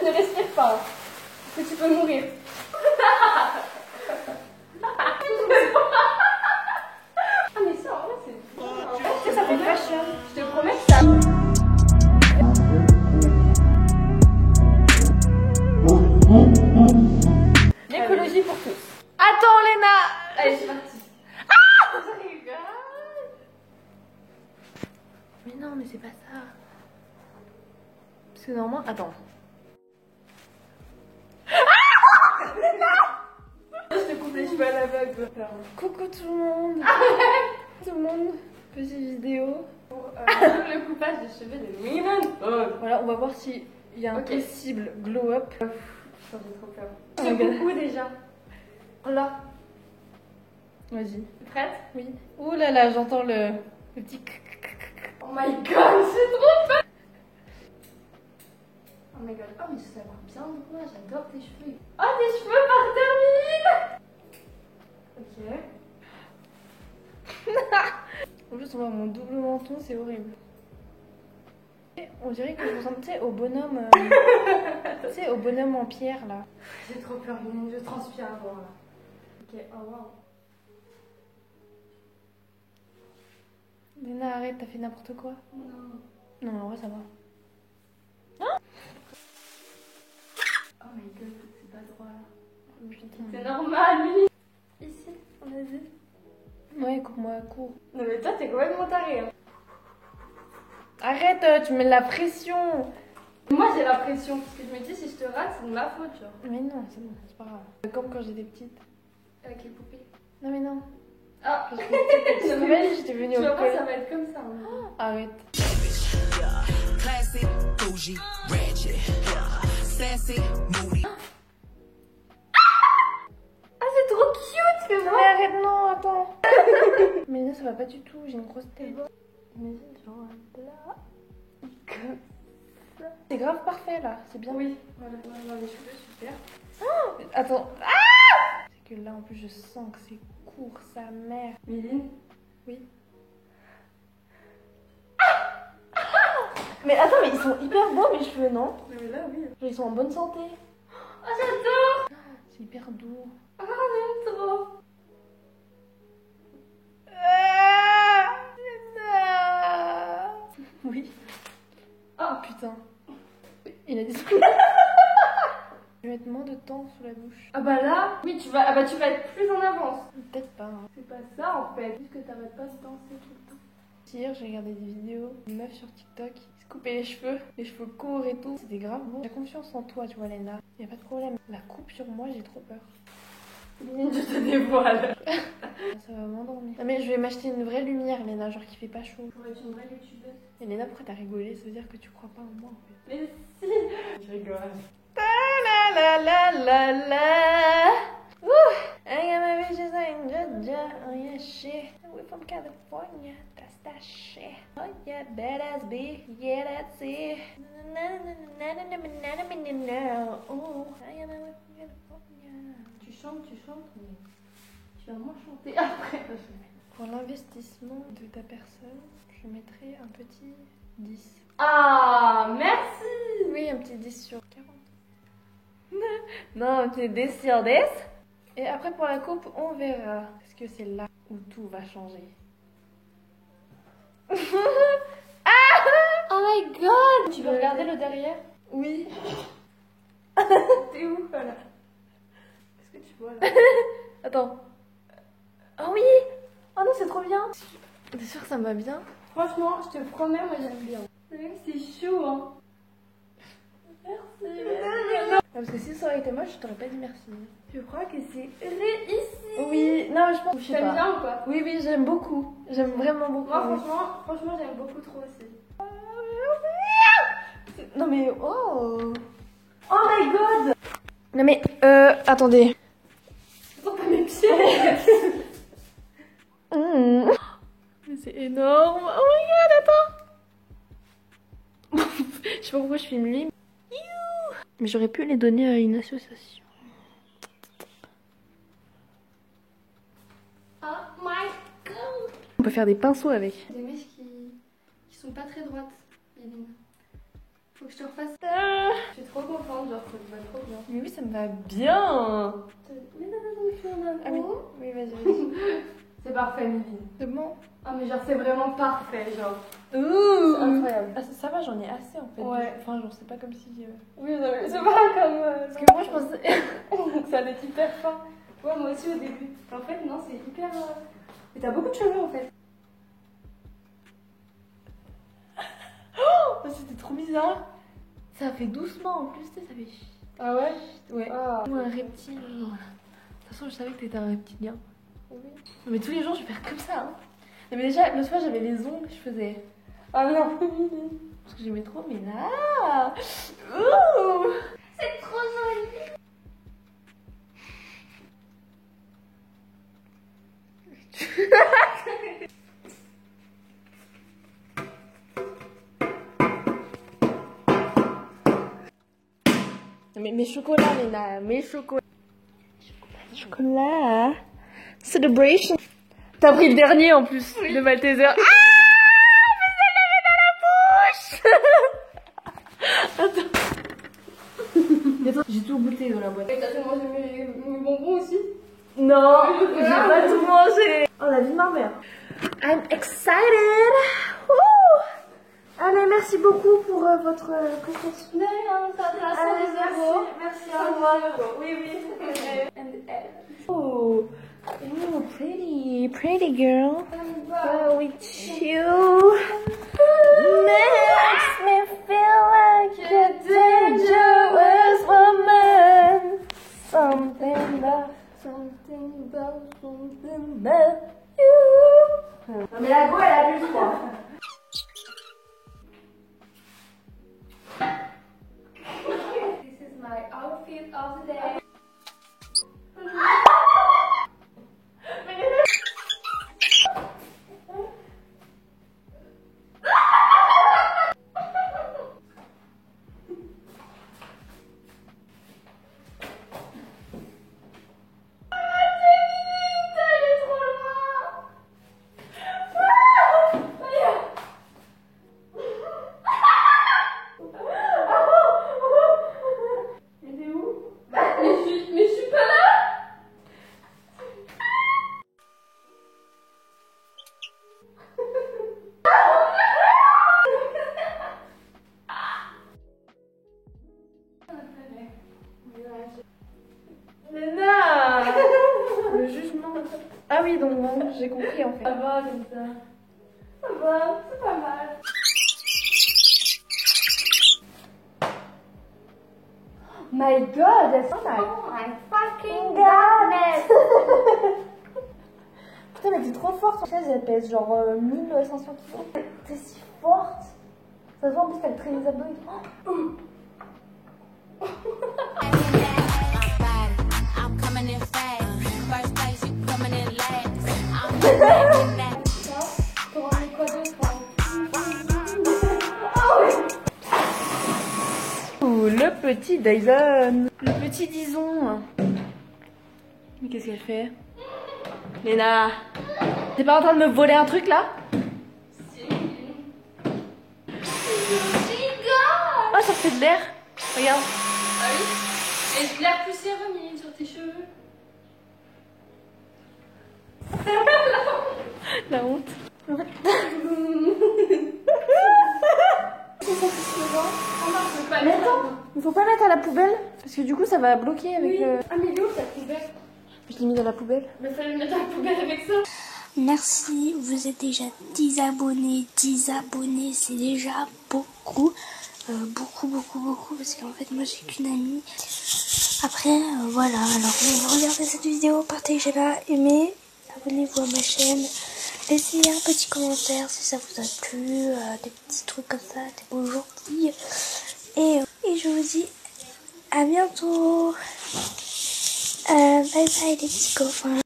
Ne respire pas. Parce que tu peux mourir. Ah mais ça, en vrai, c'est... Tu sais, ça fait fashion. Je te promets que ça... L'écologie pour tous. Attends, Léna. Allez, c'est parti. Mais non, mais c'est pas ça. Parce que normalement... Attends. Je te coupe les cheveux à l'aveugle. Coucou tout le monde. Tout le monde. Petite vidéo. Pour le coupage des cheveux de Mimon. Voilà, on va voir s'il y a un possible glow-up. J'ai trop peur. C'est beaucoup déjà. Là. Vas-y. Prête? Oui. Ouh là là, j'entends le petit... Oh my god, c'est trop peur. Oh my god. Oh mais ça va bien droit, j'adore tes cheveux. Oh tes cheveux par termine. Ok. En plus, on voit mon double menton, c'est horrible. Et on dirait que je ressemble, tu sais, au bonhomme... tu sais, au bonhomme en pierre, là. J'ai trop peur, je transpire avant là. Ok, oh wow. Léna, arrête, t'as fait n'importe quoi. Non. Non, en vrai, ça va. Oh my god, c'est pas droit là. Putain. C'est normal, lui. Ici, on a vu. Ouais, coupe-moi, cours. Non mais toi, t'es complètement taré. Hein. Arrête, tu mets de la pression. Moi, j'ai la pression parce que je me dis, si je te rate, c'est de ma faute, genre. Mais non, c'est bon, c'est pas grave. Comme quand j'étais petite. Avec les poupées. Non, mais non. Ah. J'étais venue Tu au vas voir, collège. ça va être comme ça. Hein. Arrête. Classic, bougie, ratchet, sassy, moody. Ah, c'est trop cute, fais Mais voir. arrête, non, attends. Mais non, ça va pas du tout, j'ai une grosse tête. Imagine, genre là. Comme ça. C'est grave parfait là, c'est bien. Oui, voilà, les cheveux, super. Attends. C'est que là en plus je sens que c'est court, sa mère. Méline. Oui. Mais attends, mais ils sont hyper beaux mes cheveux, non? Mais là, oui. Genre, ils sont en bonne santé. Oh, j'adore. C'est hyper doux. Ah, j'aime trop. Oui. Oh, Putain. Il a dit ça. Je vais mettre moins de temps sous la bouche. ah bah là, oui, tu vas être plus en avance. Peut-être pas. Hein. C'est pas ça en fait, juste que t'arrêtes pas de danser tout le temps. Hier, j'ai regardé des vidéos d'une meuf sur TikTok qui se coupait les cheveux courts et tout. C'était grave beau. J'ai confiance en toi, tu vois, Léna. Y a pas de problème. La coupe sur moi, j'ai trop peur. Je te dévoile. Ça va m'endormir. Non, mais je vais m'acheter une vraie lumière, Léna, genre qui fait pas chaud. Pour être une vraie youtubeuse. Et Léna, pourquoi t'as rigolé? Ça veut dire que tu crois pas en moi, en fait. Mais si. Je rigole. La la la la la. Woo! I got my bitches in Georgia. Oh yeah, shit. We're from California. That's that shit. Oh yeah, badass B. Yeah, that's it. Oh, I got my way from California. Tu chantes, mais tu vas moins chanter après. Pour l'investissement de ta personne, je mettrai un petit 10. Ah, merci. Oui, un petit 10 sur 40. Non, un petit 10 sur 10. Et après, pour la coupe, on verra. Parce que c'est là où tout va changer. Ah! Oh my god! Tu veux regarder le derrière? Oui. T'es où là? Qu'est-ce que tu vois là? Attends. Oh oui! Oh non, c'est trop bien! T'es sûre que ça me va bien? Franchement, je te promets, moi j'aime bien. C'est chaud, hein. Merci. Parce que si ça aurait été moche, je t'aurais pas dit merci. Je crois que c'est réussi. Oui, non, je pense que je sais T'aimes pas. bien ou pas? Oui, oui, j'aime beaucoup. J'aime vraiment beaucoup. Moi, franchement, j'aime beaucoup trop aussi. Non mais oh! Oh my god! Non mais attendez. Attends, pas mes pieds. Mais c'est énorme. Oh my god, attends. Je sais pas pourquoi je filme lui. Mais j'aurais pu les donner à une association. Oh my god! On peut faire des pinceaux avec. Des mèches qui sont pas très droites, Méline. Faut que je te refasse. Je suis trop contente, genre, ça te va trop bien. Mais oui, ça me va bien. Mais non, Ah oui, oui, vas-y. C'est parfait, Mimi. C'est bon. Ah, mais genre, c'est vraiment parfait, genre. Ouh. C'est incroyable. Ah, ça va, j'en ai assez en fait. Ouais. Enfin, genre, c'est pas comme si. Oui, non, mais c'est pas comme. Parce que moi, je pensais. que ça allait être hyper fin. Ouais, moi aussi au début. En fait, non, c'est hyper. Mais t'as beaucoup de cheveux en fait. Oh, c'était trop bizarre. Ça fait doucement en plus, tu sais, ça fait. Ah ouais? Ouais. Ah. Ou un reptile. De toute façon, je savais que t'étais un reptilien. Oui. Non, mais tous les jours, je vais faire comme ça. Hein. Non, mais déjà, l'autre fois, j'avais les ongles, je faisais. Ah non. Parce que j'aimais trop, mais là. Ouh. C'est trop joli. Mais mes chocolats, Léna, mes chocolats. Chocolat. Celebration. T'as pris le dernier en plus, oui. Le Malteser. Ah, mais c'est la dans la bouche. Attends. J'ai tout goûté dans la boîte. Et t'as fait manger mes bonbons aussi? Non, j'ai pas tout mangé. Oh, la vie de ma mère. I'm excited. Woo. Allez, merci beaucoup pour votre confiance. De rien, ça te la Merci, au revoir. Oui, oui. Oh, oh, pretty girl. Go with you. Makes me feel like a dangerous woman. Something about you. Non mais la go elle a bu froid. This is my outfit of the day. Léna. Le jugement. Ah oui, donc bon, j'ai compris en fait. Ça va comme ça. Ça va, c'est pas mal. My god, that's not Oh my fucking godness. Putain, mais t'es trop forte. Cette chaise, elle pèse genre 1500 kilos. T'es si forte. Ça se voit en plus, t'as le trait des abdos et tout. I'm coming in fast. First place, you coming in last. I'm coming in that. Pour un quoi d'autre? Ouh, le petit Dyson. Le petit Dyson. Mais qu'est-ce qu'elle fait? Léna, t'es pas en train de me voler un truc là? Oh, ça fait de l'air. Regarde. Ah oui? Et de l'air plus sérumé sur tes cheveux. La honte. C'est satisfaisant. Mais attends, il faut pas mettre à la poubelle parce que du coup ça va bloquer avec Oui. le... Ah mais il est où ta poubelle? Je l'ai mis dans la poubelle. Mais fallait le mettre à la poubelle avec ça. Merci, vous êtes déjà 10 abonnés. 10 abonnés, c'est déjà beaucoup. Beaucoup, parce qu'en fait, moi, j'ai qu'une amie. Après, voilà. Alors, regardez cette vidéo, partagez-la, aimez, abonnez-vous à ma chaîne. Laissez un petit commentaire si ça vous a plu, des petits trucs comme ça, des beaux gentils. Et je vous dis à bientôt. Bye bye les petits copains.